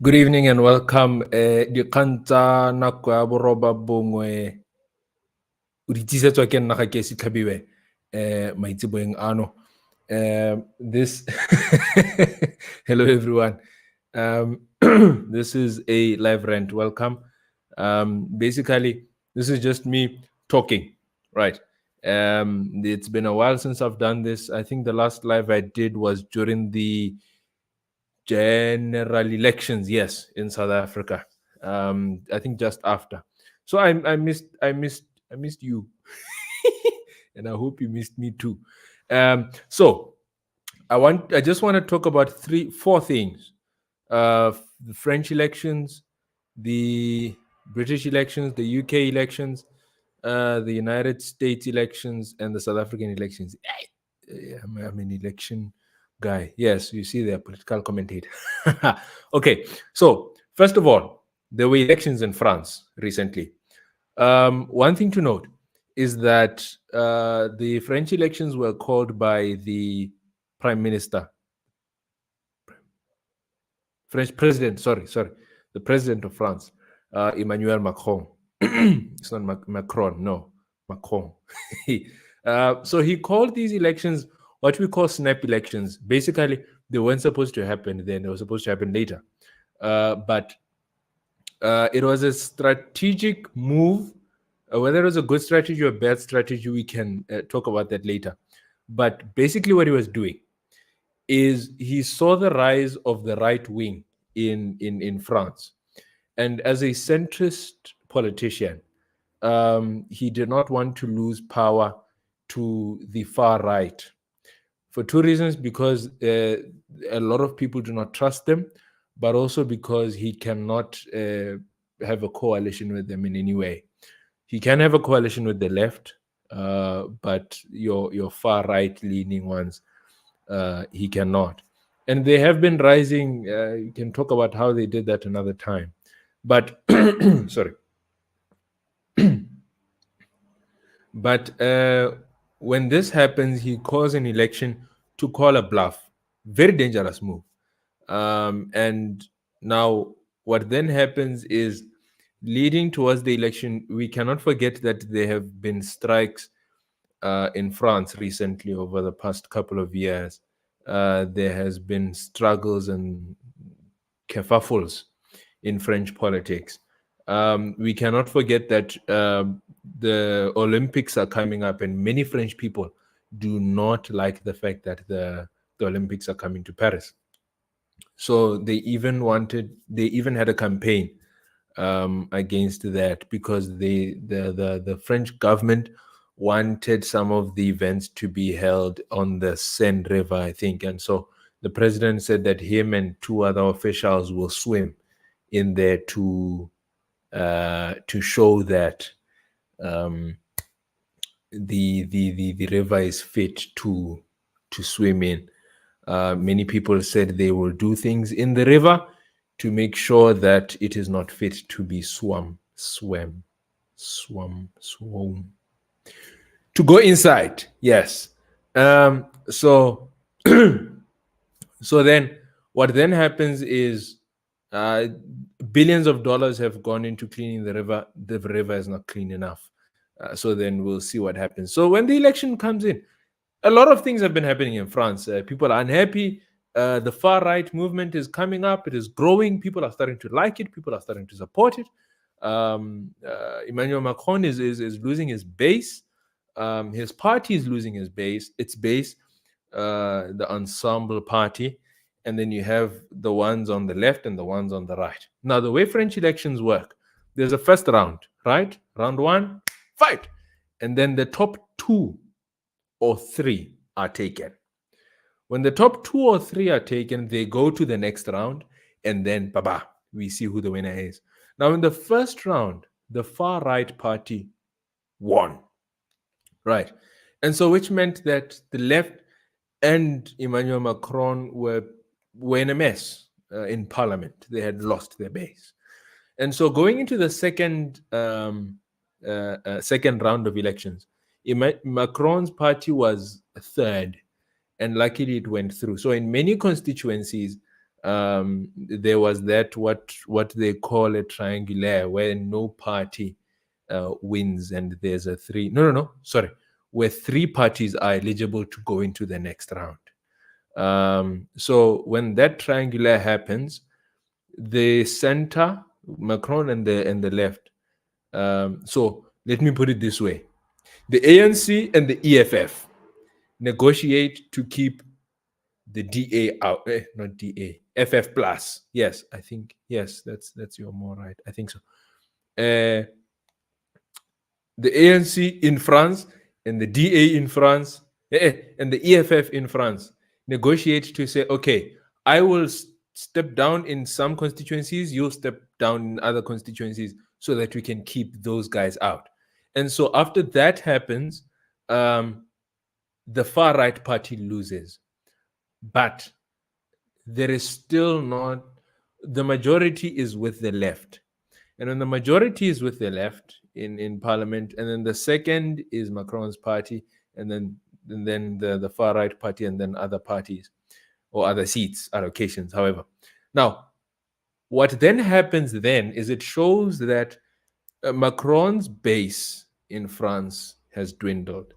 Good evening and welcome. Dikgang tsa nako ya boroba bongwe o di tlisetswa ke nna ga ke se tlhabiwe maitseboeng ano. This hello everyone. This is a live rant. Welcome. Basically, this is just me talking, right? It's been a while since I've done this. I think the last live I did was during the general elections, yes, in South Africa. I think just after. So I missed you, and I hope you missed me too. So I just want to talk about four things: the French elections, the British elections, the UK elections, the United States elections, and the South African elections. I'm an election guy. Yes, you see there, political commentator. Okay, so first of all, there were elections in France recently. One thing to note is that the French elections were called by the prime minister, French president, sorry, the president of France, Emmanuel Macron. It's not Macron, no, Macron. So he called these elections what we call snap elections. Basically, they weren't supposed to happen then, they were supposed to happen later. But it was a strategic move. Whether it was a good strategy or a bad strategy, we can talk about that later. But basically, what he was doing is he saw the rise of the right wing in France. And as a centrist politician, he did not want to lose power to the far right for two reasons: because a lot of people do not trust them, but also because he cannot have a coalition with them in any way. He can have a coalition with the left, but your far right leaning ones, he cannot. And they have been rising. You can talk about how they did that another time. But sorry. But when this happens, he calls an election to call a bluff. Very dangerous move. And now what then happens is, leading towards the election, we cannot forget that there have been strikes in France recently over the past couple of years. There has been struggles and kerfuffles in French politics. We cannot forget that the Olympics are coming up, and many French people do not like the fact that the Olympics are coming to Paris. So they even had a campaign against that, because the French government wanted some of the events to be held on the Seine River, I think. And so the president said that him and two other officials will swim in there to show that the river is fit to swim in. Many people said they will do things in the river to make sure that it is not fit to be swum, to go inside. Yes. So so then what then happens is billions of dollars have gone into cleaning the river. The river is not clean enough. So then we'll see what happens. So when the election comes in, a lot of things have been happening in France. People are unhappy. The far right movement is coming up. It is growing. People are starting to like it. People are starting to support it. Emmanuel Macron is losing his base. His party is losing its base, the Ensemble Party. And then you have the ones on the left and the ones on the right. Now, the way French elections work, there's a first round, right? Round one, fight. And then the top 2 or 3 are taken. When the top 2 or 3 are taken, they go to the next round, and then baba, we see who the winner is. Now, in the first round, the far right party won, right? And so, which meant that the left and Emmanuel Macron were in a mess in parliament. They had lost their base. And so, going into the second round of elections, Macron's party was third, and luckily it went through. So in many constituencies, there was that what they call a triangulaire, where no party wins, and there's a three. No, sorry, where three parties are eligible to go into the next round. So when that triangular happens, the center, Macron, and the left. So let me put it this way: the ANC and the EFF negotiate to keep the DA out, not DA, FF plus. Yes, I think yes, that's you're more right. I think so. The ANC in France and the DA in France and the EFF in France negotiate to say, okay, I will step down in some constituencies, you'll step down in other constituencies, so that we can keep those guys out. And so after that happens, the far right party loses. But there is still not, the majority is with the left. And when the majority is with the left in parliament, and then the second is Macron's party, and then the far right party, and then other parties or other seats allocations, however. Now, what then happens then is it shows that Macron's base in France has dwindled.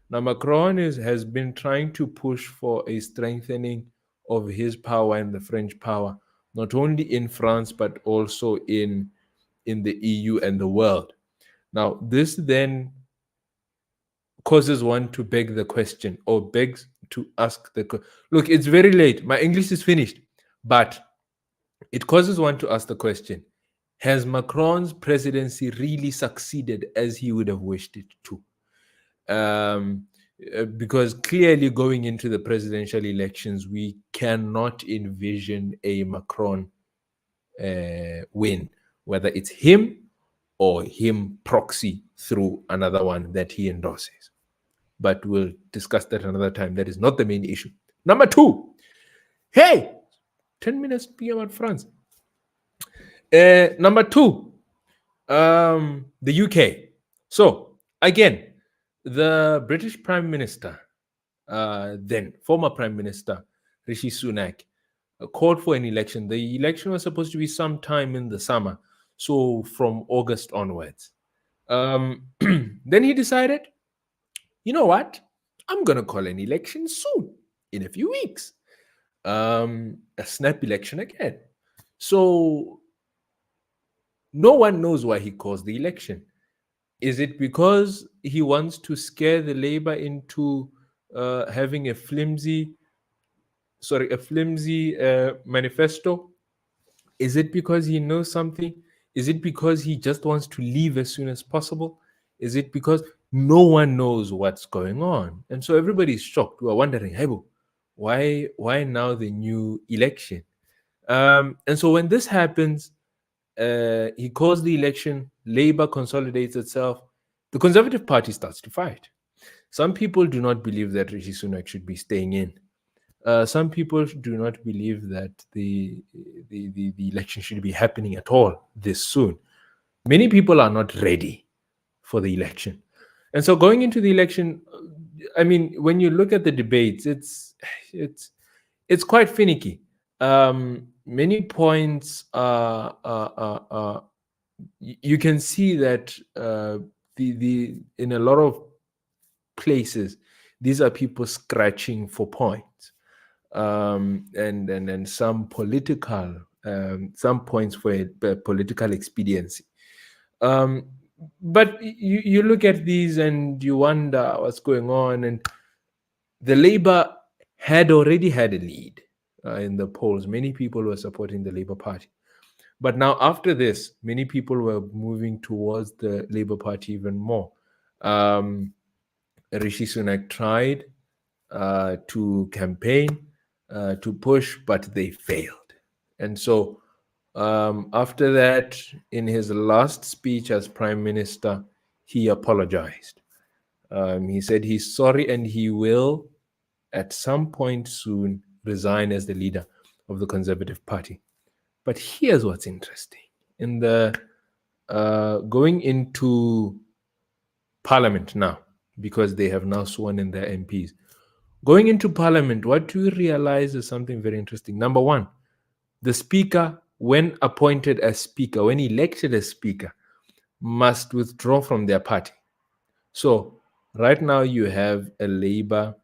Now, Macron has been trying to push for a strengthening of his power and the French power, not only in France, but also in the EU and the world. Now, this then causes one to beg the question, or begs to ask the question. Look, it's very late. My English is finished. But it causes one to ask the question, has Macron's presidency really succeeded as he would have wished it to? Because clearly going into the presidential elections, we cannot envision a Macron win, whether it's him or him proxy through another one that he endorses. But we'll discuss that another time. That is not the main issue. Number two, hey, 10 minutes speaking about France. Number two, the UK. So again, the British Prime Minister, then former Prime Minister Rishi Sunak, called for an election. The election was supposed to be sometime in the summer, so from August onwards. Then he decided, you know what? I'm going to call an election soon, in a few weeks. A snap election again. So no one knows why he calls the election. Is it because he wants to scare the Labour into having a flimsy manifesto? Is it because he knows something? Is it because he just wants to leave as soon as possible? Is it because no one knows what's going on? And so everybody's shocked. We're wondering, hey, why now the new election? And so when this happens, he calls the election, Labour consolidates itself, the Conservative Party starts to fight. Some people do not believe that Rishi Sunak should be staying in. Some people do not believe that the election should be happening at all this soon. Many people are not ready for the election. And so going into the election, I mean, when you look at the debates, it's quite finicky. Many points are you can see that in a lot of places, these are people scratching for points, and some political some points for political expediency. But you look at these and you wonder what's going on. And the Labour had already had a lead in the polls. Many people were supporting the Labour Party. But now after this, many people were moving towards the Labour Party even more. Rishi Sunak tried to campaign, to push, but they failed. And so after that, in his last speech as Prime Minister, he apologized. He said he's sorry and he will, at some point soon, resign as the leader of the Conservative Party. But here's what's interesting. In the going into Parliament now, because they have now sworn in their MPs, going into Parliament, what do you realize is something very interesting. Number one, The speaker, when appointed as speaker, when elected as speaker, must withdraw from their party. So right now you have a Labour,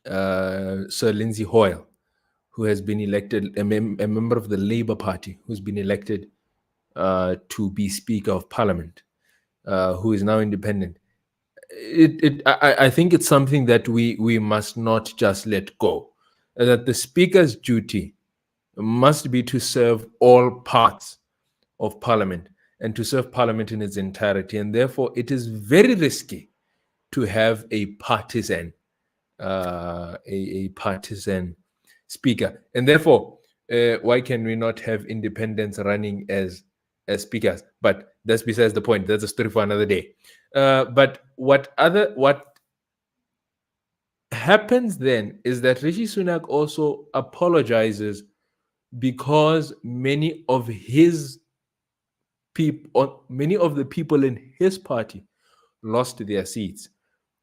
Sir Lindsay Hoyle, who has been elected, a member of the Labour Party, who's been elected to be Speaker of Parliament, who is now independent. I think it's something that we must not just let go. That the Speaker's duty must be to serve all parts of Parliament and to serve Parliament in its entirety. And therefore, it is very risky to have a partisan speaker. And therefore, why can we not have independents running as speakers? But that's besides the point. That's a story for another day. But what happens then is that Rishi Sunak also apologizes because many of the people in his party lost their seats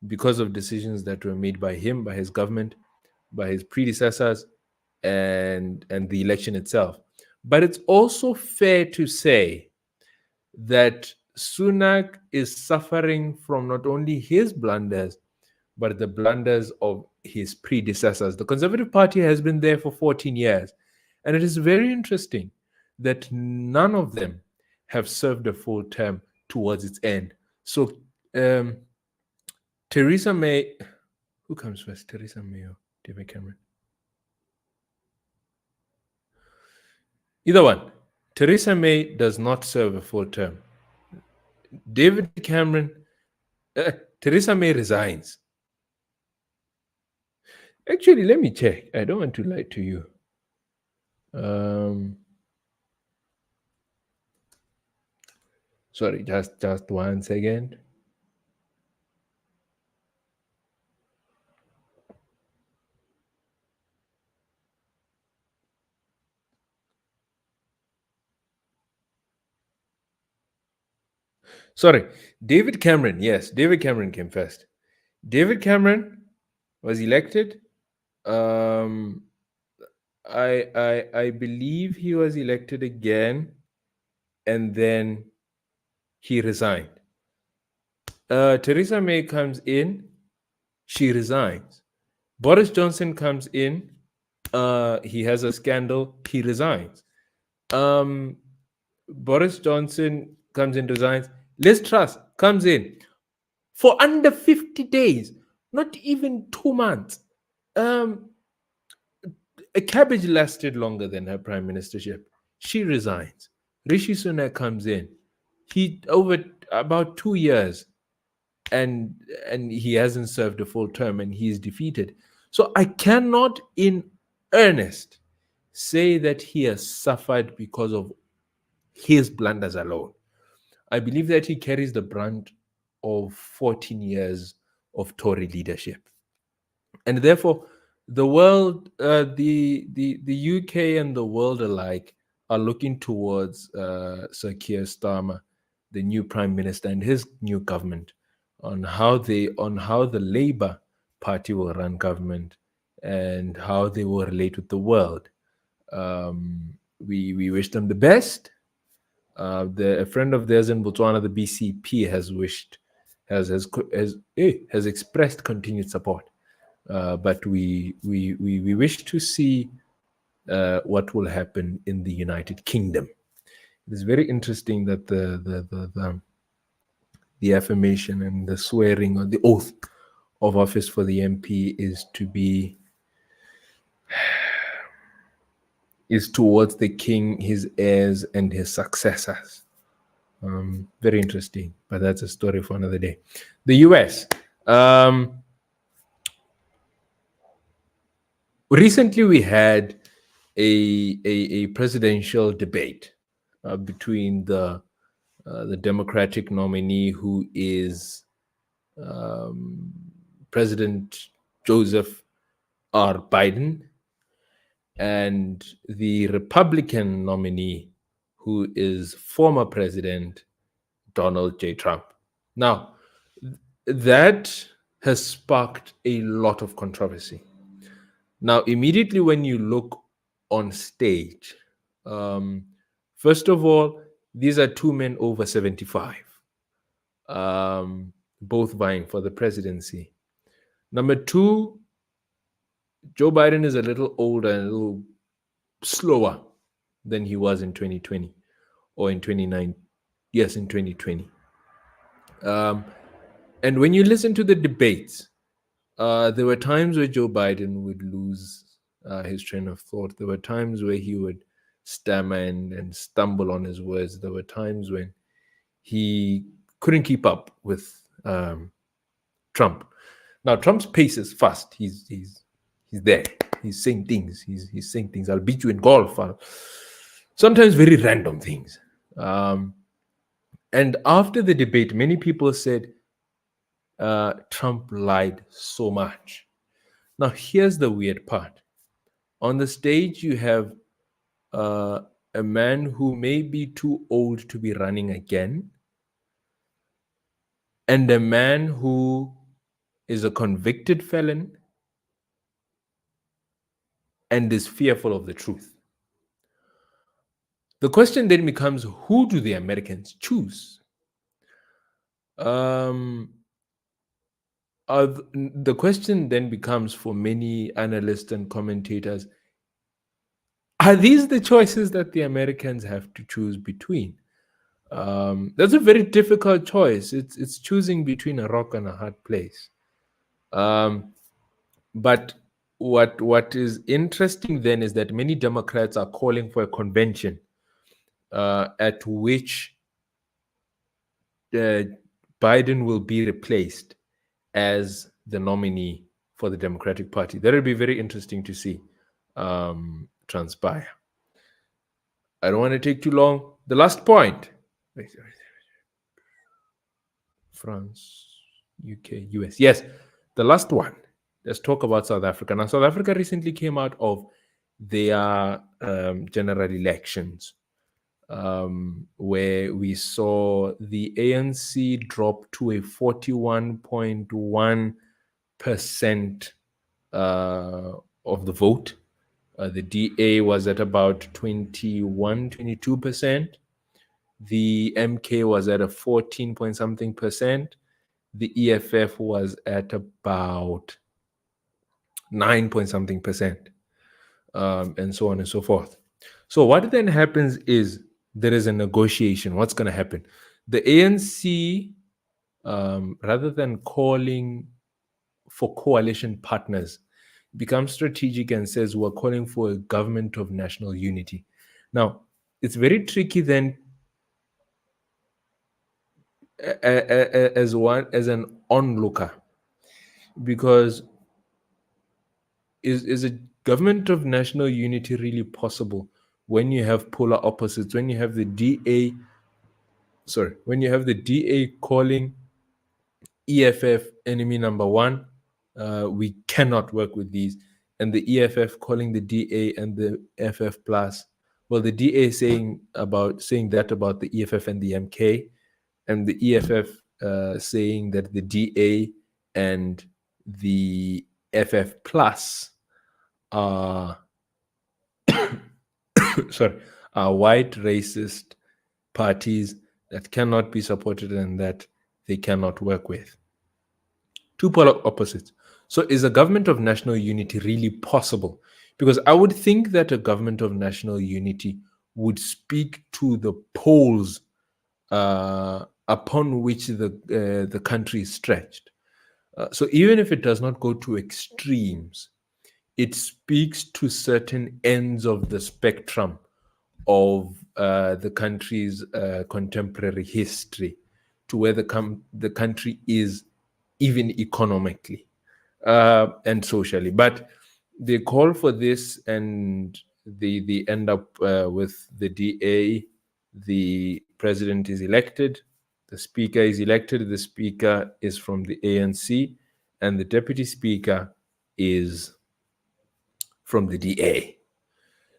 because of decisions that were made by him, by his government, by his predecessors, and the election itself. But it's also fair to say that Sunak is suffering from not only his blunders, but the blunders of his predecessors. The Conservative Party has been there for 14 years, and it is very interesting that none of them have served a full term towards its end. So, Theresa May, who comes first, Theresa May or David Cameron? Either one. Theresa May does not serve a full term. David Cameron, Theresa May resigns. Actually, let me check. I don't want to lie to you. Sorry, just 1 second. Sorry, David Cameron. Yes, David Cameron came first. David Cameron was elected. I believe he was elected again, and then he resigned. Theresa May comes in, she resigns. Boris Johnson comes in, he has a scandal, he resigns. Boris Johnson comes in, resigns. Liz Truss comes in for under 50 days, not even 2 months. A cabbage lasted longer than her prime ministership. She resigns. Rishi Sunak comes in. He over about 2 years, and he hasn't served a full term, and he is defeated. So I cannot, in earnest, say that he has suffered because of his blunders alone. I believe that he carries the brunt of 14 years of Tory leadership, and therefore, the world, the UK and the world alike, are looking towards Sir Keir Starmer, the new prime minister, and his new government, on how the Labour Party will run government and how they will relate with the world. We wish them the best. A friend of theirs in Botswana, the BCP, has expressed continued support. But we wish to see what will happen in the United Kingdom. It is very interesting that the affirmation and the swearing or the oath of office for the MP is towards the king, his heirs, and his successors. Very interesting, but that's a story for another day. The US. Recently, we had a presidential debate between the Democratic nominee, who is President Joseph R. Biden, and the Republican nominee, who is former President Donald J. Trump. Now, that has sparked a lot of controversy. Now, immediately when you look on stage. Um, First of all, these are two men over 75, both vying for the presidency. Number two, Joe Biden is a little older and a little slower than he was in 2020 or in 29. Yes, in 2020. Um, and when you listen to the debates, there were times where Joe Biden would lose his train of thought. There were times where he would stammer and stumble on his words. There were times when he couldn't keep up with Trump. Now Trump's pace is fast. He's there. He's saying things. He's saying things. I'll beat you in golf. Sometimes very random things. And after the debate, many people said Trump lied so much. Now here's the weird part. On the stage, you have a man who may be too old to be running again, and a man who is a convicted felon and is fearful of the truth. The question then becomes, who do the Americans choose? The question then becomes for many analysts and commentators, are these the choices that the Americans have to choose between? That's a very difficult choice. It's choosing between a rock and a hard place. But what is interesting then is that many Democrats are calling for a convention at which Biden will be replaced as the nominee for the Democratic Party. That would be very interesting to see transpire. I don't want to take too long. The last point. France, UK, US. Yes, the last one. Let's talk about South Africa. Now, South Africa recently came out of their general elections, where we saw the ANC drop to a 41.1% of the vote. The DA was at about 22%. The MK was at a 14 point something percent. The EFF was at about 9 point something percent, and so on and so forth. So what then happens is there is a negotiation. What's going to happen? The ANC, rather than calling for coalition partners, becomes strategic and says we're calling for a government of national unity. Now, it's very tricky then as an onlooker, because is a government of national unity really possible when you have polar opposites, when you have the DA calling EFF enemy number one, we cannot work with these, and the EFF calling the DA and the FF plus, well, the DA saying that about the EFF and the MK, and the EFF saying that the DA and the FF plus are are white racist parties that cannot be supported and that they cannot work with. Two polar opposites. So is a government of national unity really possible? Because I would think that a government of national unity would speak to the poles upon which the country is stretched. So even if it does not go to extremes, it speaks to certain ends of the spectrum of the country's contemporary history, to where the country is even economically and socially. But they call for this, and they end up with the DA. The president is elected, the speaker is elected, the speaker is from the ANC, and the deputy speaker is from the DA.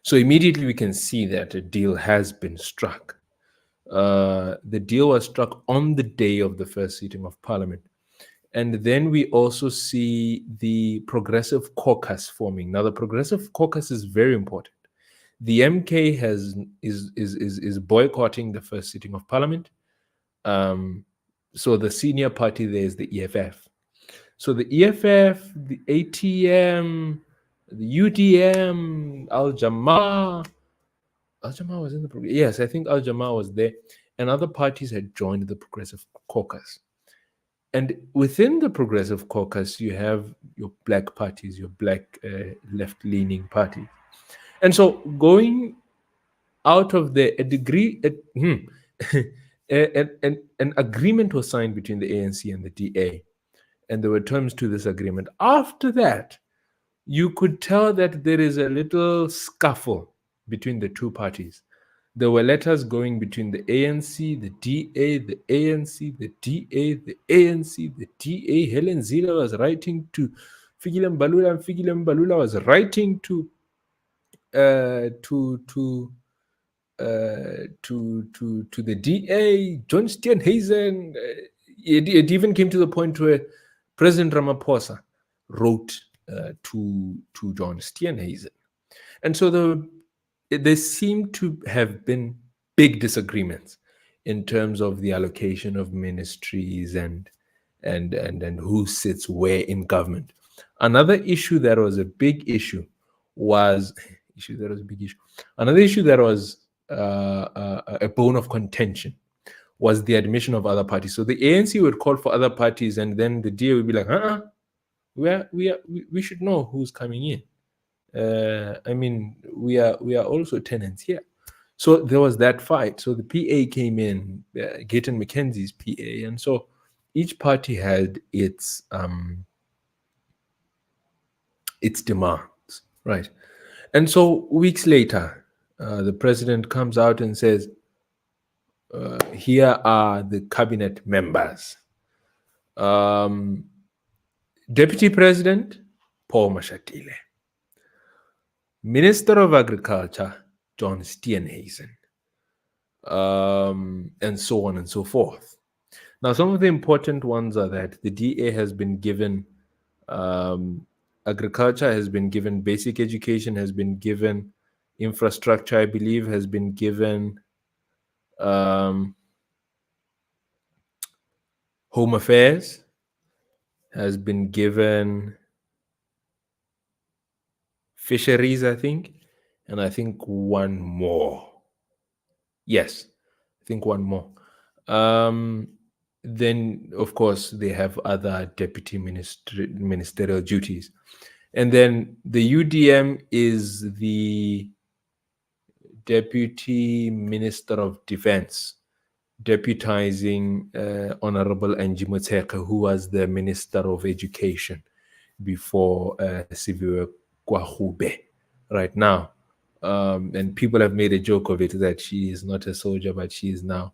So immediately we can see that a deal has been struck. The deal was struck on the day of the first sitting of Parliament. And then we also see the Progressive Caucus forming. Now, the Progressive Caucus is very important The MK is boycotting the first sitting of parliament. So the senior party there is the EFF. So the EFF, the ATM, the UDM, Al Jamaa. Al Jamaa was in the program. Yes, I think Al Jamaa was there, and other parties had joined the Progressive Caucus. And within the Progressive Caucus, you have your black parties, your black left-leaning parties. And so going out of there, an agreement was signed between the ANC and the DA, and there were terms to this agreement. After that, you could tell that there is a little scuffle between the two parties. There were letters going between the ANC, the DA, the ANC, the DA, the ANC, the DA. Helen Zille was writing to Figile Mbalula, and Figile Mbalula was writing to the DA, John Steenhuisen. It even came to the point where President Ramaphosa wrote to John Steenhuisen, and so there seem to have been big disagreements in terms of the allocation of ministries and who sits where in government. Another issue that was a big issue was Another issue that was a bone of contention was the admission of other parties. So the ANC would call for other parties, and then the DA would be like, we should know who's coming in. I mean, we are also tenants here. So there was that fight. So the PA came in, Gayton McKenzie's PA, and so each party had its demands, right? And so weeks later, the president comes out and says, here are the cabinet members. Deputy President, Paul Mashatile. Minister of Agriculture, John Steenhuisen. And so on and so forth. Now, some of the important ones are that the DA has been given agriculture, has been given basic education, has been given infrastructure, I believe, has been given home affairs, has been given fisheries, I think, and I think one more. Yes, I think one more. Then, of course, they have other deputy ministerial duties. And then the UDM is the Deputy Minister of Defense, deputizing Honorable Angie Motshekga, who was the Minister of Education before Siviwe Kwahube right now. And people have made a joke of it that she is not a soldier, but she is now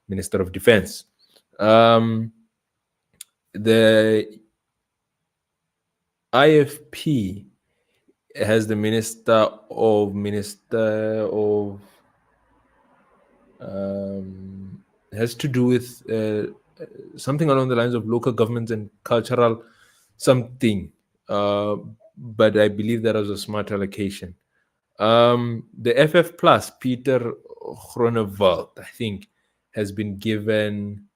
Minister of Defense. The IFP has the minister of has to do with something along the lines of local governments and cultural something, but I believe that was a smart allocation. The FF Plus, Peter Groenewald, I think, has been given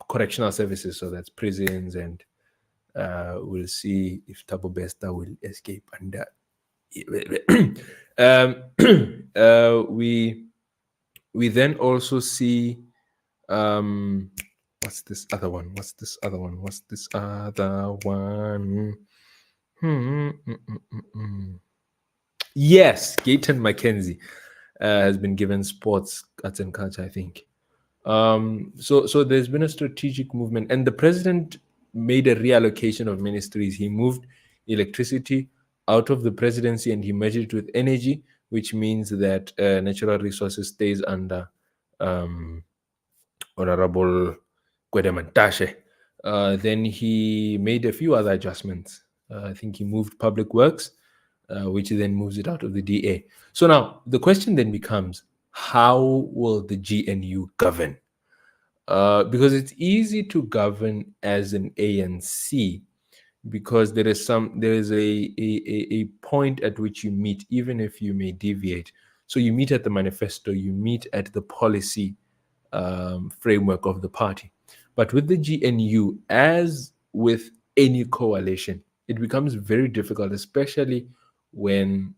correctional services, so that's prisons, and we'll see if Thabo Bester will escape under. We then also see what's this other one? Yes, Gayton McKenzie has been given sports, arts and culture, I think. So there's been a strategic movement, and the president made a reallocation of ministries. He moved electricity out of the presidency and he merged it with energy, which means that natural resources stays under Honorable Kwedemantashe. Then he made a few other adjustments. I think he moved public works, which then moves it out of the DA. So now the question then becomes, how will the GNU govern? Because it's easy to govern as an ANC, because there is a point at which you meet, even if you may deviate. So you meet at the manifesto, you meet at the policy framework of the party. But with the GNU, as with any coalition, it becomes very difficult, especially when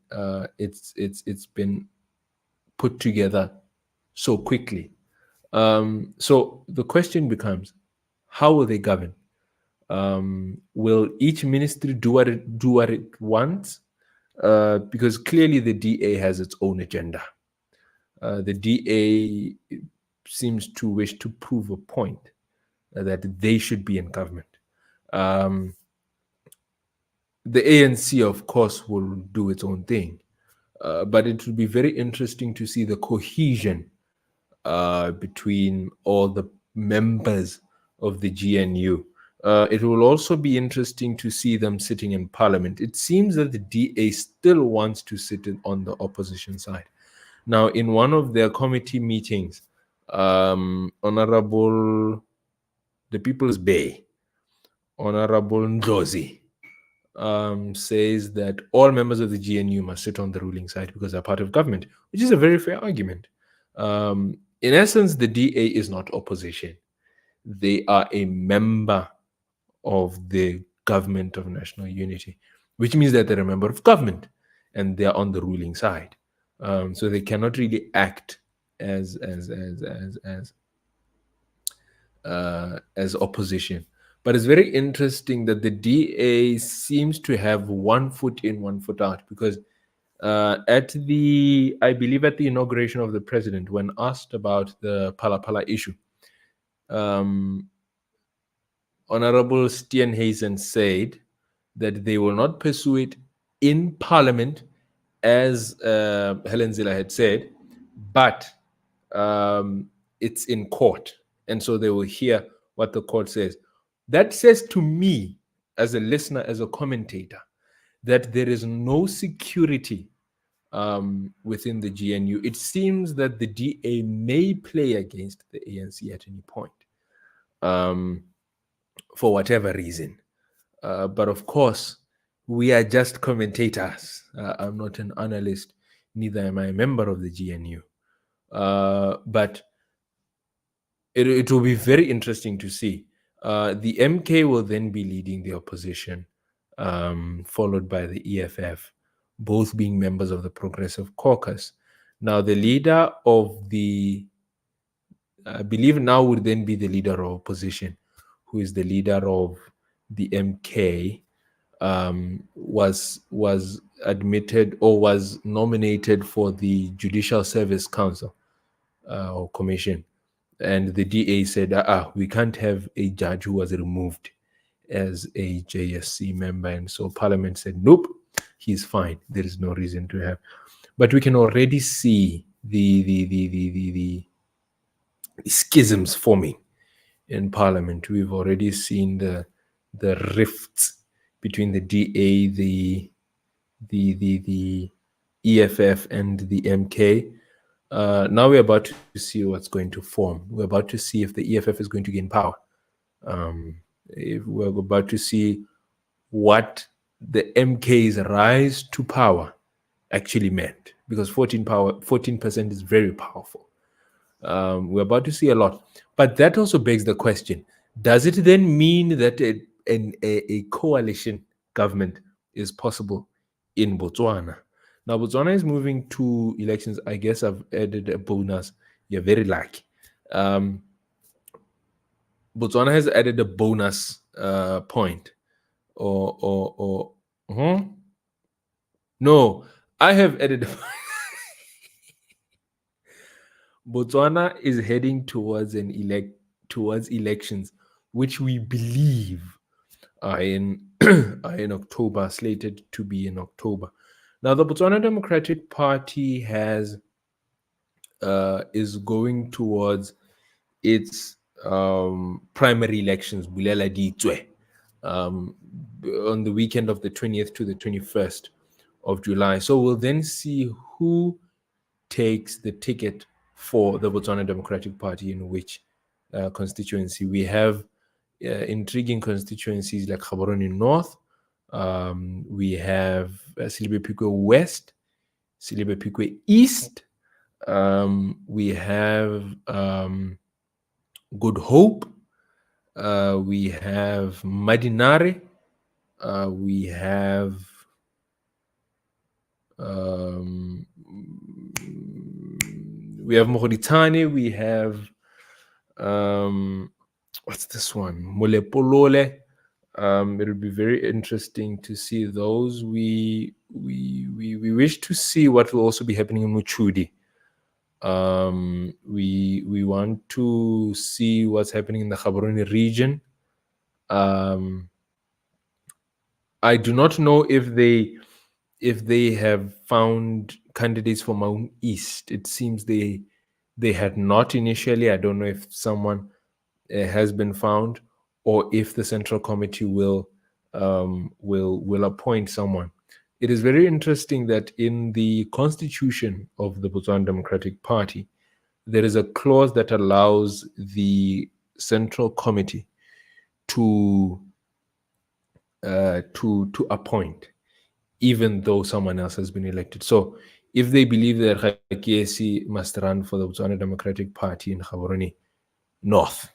it's been put together so quickly. So the question becomes, how will they govern? Will each ministry do what it wants? Because clearly the DA has its own agenda. The DA seems to wish to prove a point that they should be in government. Um, the ANC, of course, will do its own thing, but it will be very interesting to see the cohesion between all the members of the GNU. It will also be interesting to see them sitting in parliament. It seems that the DA still wants to sit on the opposition side. Now, in one of their committee meetings, Honorable the People's Bay, Honorable Ndlozi, says that all members of the GNU must sit on the ruling side because they're part of government, which is a very fair argument. In essence, the DA is not opposition. They are a member of the government of national unity, which means that they're a member of government and they're on the ruling side. So they cannot really act as opposition. But it's very interesting that the DA seems to have one foot in, one foot out, because I believe at the inauguration of the president, when asked about the Pala issue, Honorable Steenhuisen said that they will not pursue it in Parliament, as Helen Ziller had said, but it's in court. And so they will hear what the court says. That says to me, as a listener, as a commentator, that there is no security within the GNU. It seems that the DA may play against the ANC at any point, for whatever reason. But of course, we are just commentators. I'm not an analyst, neither am I a member of the GNU. But it will be very interesting to see. The MK will then be leading the opposition, followed by the EFF, both being members of the Progressive Caucus. Now, the leader of I believe now would then be the leader of opposition, who is the leader of the MK, was admitted or was nominated for the Judicial Service Council or Commission. And the DA said, we can't have a judge who was removed as a JSC member. And so Parliament said, nope, he's fine. There is no reason to have. But we can already see the schisms forming in Parliament. We've already seen the rifts between the DA, the EFF, and the MK. Now we're about to see what's going to form. We're about to see if the EFF is going to gain power. If we're about to see what the MK's rise to power actually meant, because 14% is very powerful. We're about to see a lot. But that also begs the question, does it then mean that a coalition government is possible in Botswana? Now, Botswana is moving to elections. I guess I've added a bonus. You're very lucky. Botswana has added a bonus point. No, I have added. Botswana is heading towards elections, which we believe are in October, slated to be in October. Now, the Botswana Democratic Party is going towards its primary elections, Bulela Ditswe, on the weekend of the 20th to the 21st of July. So we'll then see who takes the ticket for the Botswana Democratic Party in which constituency. We have intriguing constituencies like Gaborone North. We have Silibepikwe West, Silibepikwe East. We have Good Hope. We have Madinare. We have Mogoditane. We have what's this one? Molepolole. It'll be very interesting to see those. We wish to see what will also be happening in Muchudi. We want to see what's happening in the Gaborone region. I do not know if they have found candidates for Maun East. It seems they had not initially. I don't know if someone has been found, or if the Central Committee will appoint someone. It is very interesting that in the constitution of the Botswana Democratic Party, there is a clause that allows the Central Committee to appoint, even though someone else has been elected. So if they believe that Khakiesi must run for the Botswana Democratic Party in Gaborone North,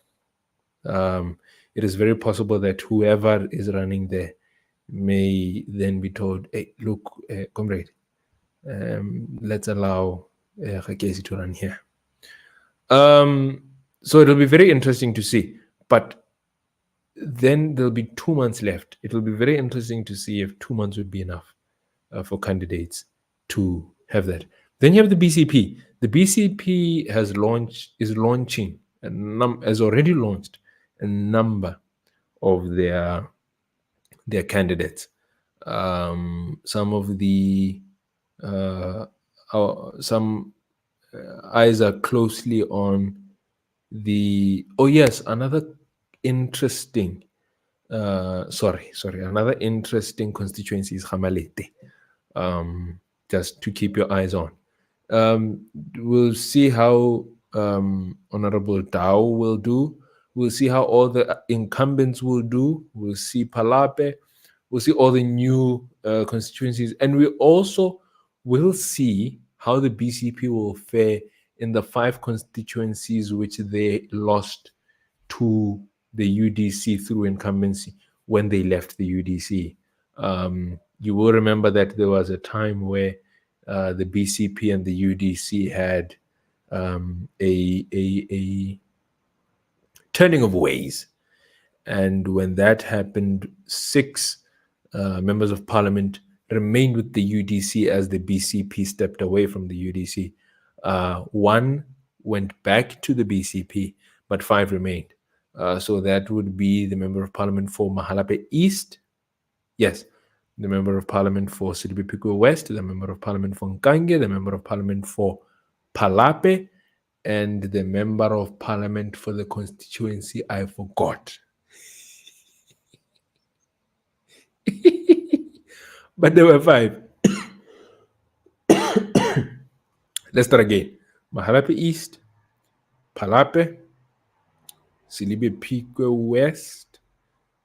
it is very possible that whoever is running there may then be told, hey, look, comrade, let's allow Khakiesi to run here. So it'll be very interesting to see. But then there'll be 2 months left. It'll be very interesting to see if 2 months would be enough for candidates to have that. Then you have the BCP. The BCP has already launched a number of their candidates. Some of the some eyes are closely on the. Oh yes, another interesting. Another interesting constituency is Gamalete. Just to keep your eyes on. We'll see how Honorable Dow will do. We'll see how all the incumbents will do. We'll see Palape. We'll see all the new constituencies. And we also will see how the BCP will fare in the 5 constituencies which they lost to the UDC through incumbency when they left the UDC. You will remember that there was a time where the BCP and the UDC had a turning of ways. And when that happened, 6 members of parliament remained with the UDC as the BCP stepped away from the UDC. 1 went back to the BCP, but 5 remained. So that would be the member of parliament for Mahalape East. Yes, the member of parliament for Silibepikwe West, the member of parliament for Nkange, the member of parliament for Palape, and the member of parliament for the constituency I forgot. But there were 5. Let's start again. Mahalape East, Palape, Silibepikwe West,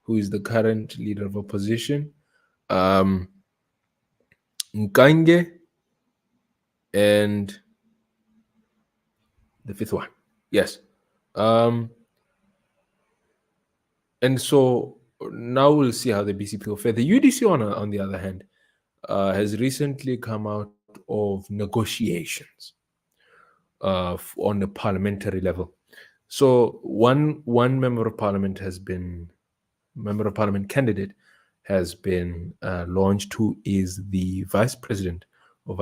who is the current leader of opposition, Nkange, and the 5th one. Yes. And so now we'll see how the BCP will fare. The UDC, on the other hand, has recently come out of negotiations on the parliamentary level. So one member of parliament candidate has been launched, who is the vice president of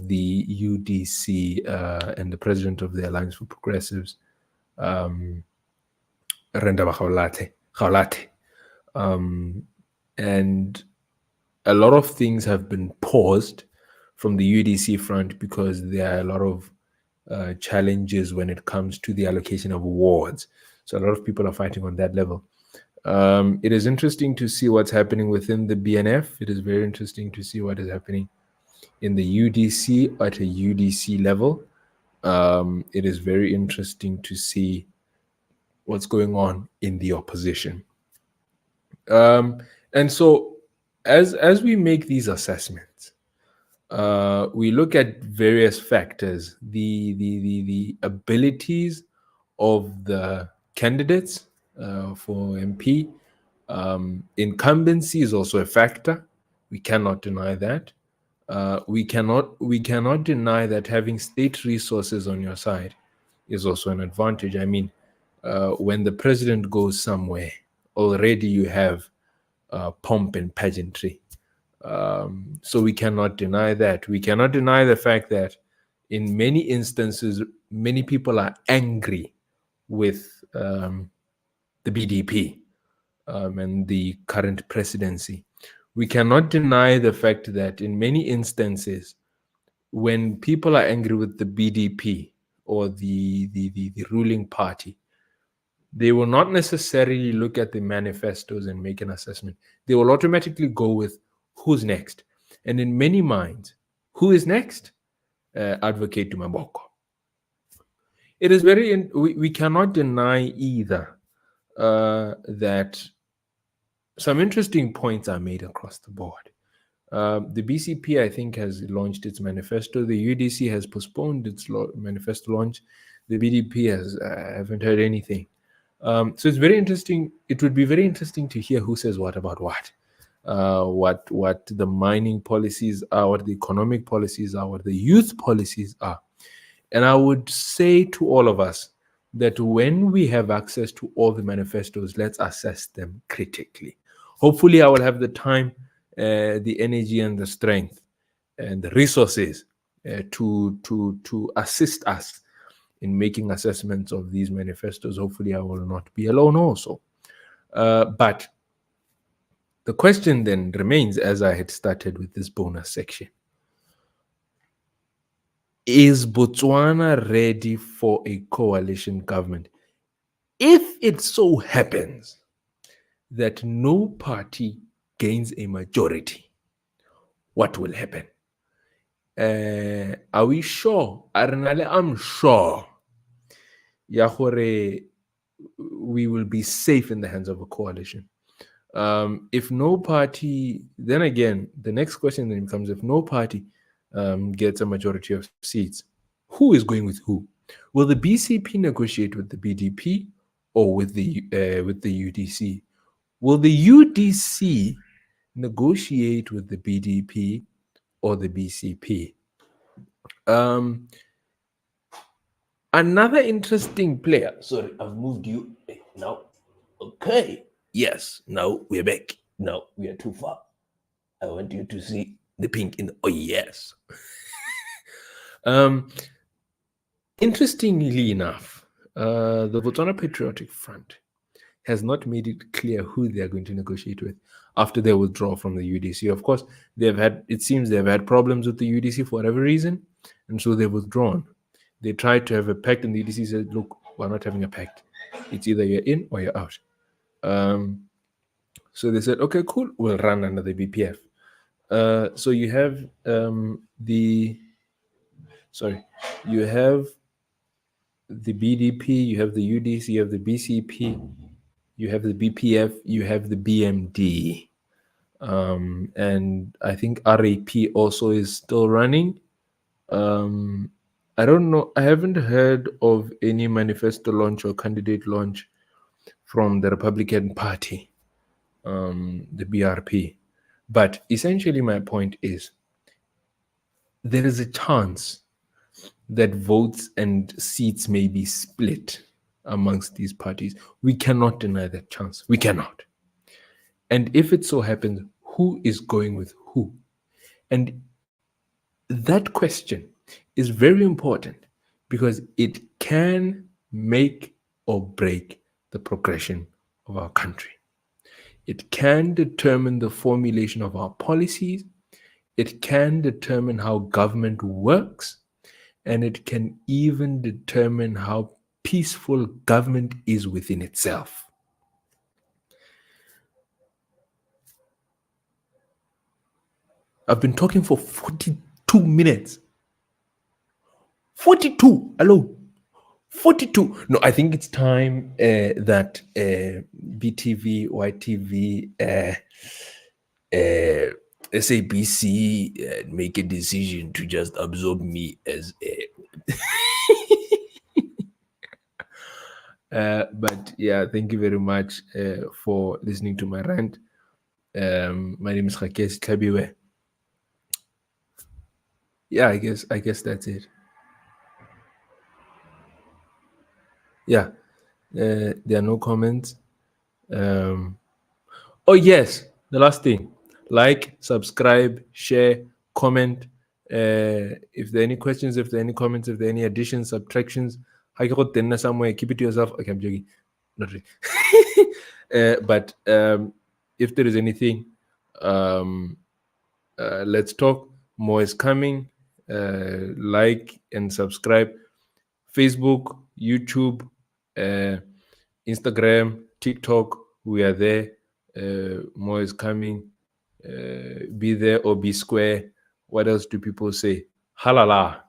the UDC and the president of the Alliance for Progressives, Rendaba Gaulate. And a lot of things have been paused from the UDC front because there are a lot of challenges when it comes to the allocation of awards. So a lot of people are fighting on that level. It is interesting to see what's happening within the BNF. It is very interesting to see what is happening in the UDC at a UDC level. It is very interesting to see what's going on in the opposition. And so, as we make these assessments, we look at various factors, the abilities of the candidates for MP. Incumbency is also a factor. We cannot deny that. We cannot deny that having state resources on your side is also an advantage. I mean, when the president goes somewhere, already you have pomp and pageantry. So we cannot deny that. We cannot deny the fact that in many instances, many people are angry with the BDP and the current presidency. We cannot deny the fact that in many instances, when people are angry with the BDP or the ruling party, they will not necessarily look at the manifestos and make an assessment. They will automatically go with who's next. And in many minds, who is next? Advocate Tumaboko. It is we cannot deny either that some interesting points are made across the board. The BCP, I think, has launched its manifesto. The UDC has postponed its manifesto launch. The BDP has haven't heard anything. So it's very interesting. It would be very interesting to hear who says what about what the mining policies are, what the economic policies are, what the youth policies are. And I would say to all of us that when we have access to all the manifestos, let's assess them critically. Hopefully, I will have the time, the energy, and the strength, and the resources to assist us in making assessments of these manifestos. Hopefully, I will not be alone also. But the question then remains, as I had started with this bonus section: is Botswana ready for a coalition government? If it so happens that no party gains a majority, what will happen? Are we sure? I'm sure. We will be safe in the hands of a coalition. If no party, then again, the next question then becomes: if no party gets a majority of seats, who is going with who? Will the BCP negotiate with the BDP or with the UDC? Will the UDC negotiate with the BDP or the BCP? Another interesting player. Sorry, I've moved you now. Okay. Yes. Now we're back. Now we are too far. I want you to see the pink in the. Oh yes. Interestingly enough, the Botswana Patriotic Front has not made it clear who they are going to negotiate with after their withdrawal from the UDC. Of course, it seems they've had problems with the UDC for whatever reason, and so they've withdrawn. They tried to have a pact, and the UDC said, look, we're not having a pact. It's either you're in or you're out. So they said, okay, cool, we'll run under the BPF. So you have you have the BDP, you have the UDC, you have the BCP, you have the BPF, you have the BMD. And I think RAP also is still running. I don't know. I haven't heard of any manifesto launch or candidate launch from the Republican Party, the BRP. But essentially, my point is there is a chance that votes and seats may be split amongst these parties. We cannot deny that chance. We cannot. And if it so happens, who is going with who? And that question is very important because it can make or break the progression of our country. It can determine the formulation of our policies. It can determine how government works. And it can even determine how peaceful government is within itself. I've been talking for 42 minutes. 42. Hello. 42. No, I think it's time that BTV, YTV, SABC make a decision to just absorb me as a. But yeah, thank you very much for listening to my rant. My name is Rakes Kabiwe. Yeah, I guess that's it. Yeah, there are no comments. Oh yes, the last thing: like, subscribe, share, comment. If there are any questions, if there are any comments, if there are any additions, subtractions, I got then somewhere. Keep it to yourself. Okay, I'm joking. Not really. But if there is anything, um, let's talk. More is coming. Like and subscribe. Facebook, YouTube, Instagram, TikTok. We are there. More is coming. Be there or be square. What else do people say? Halala.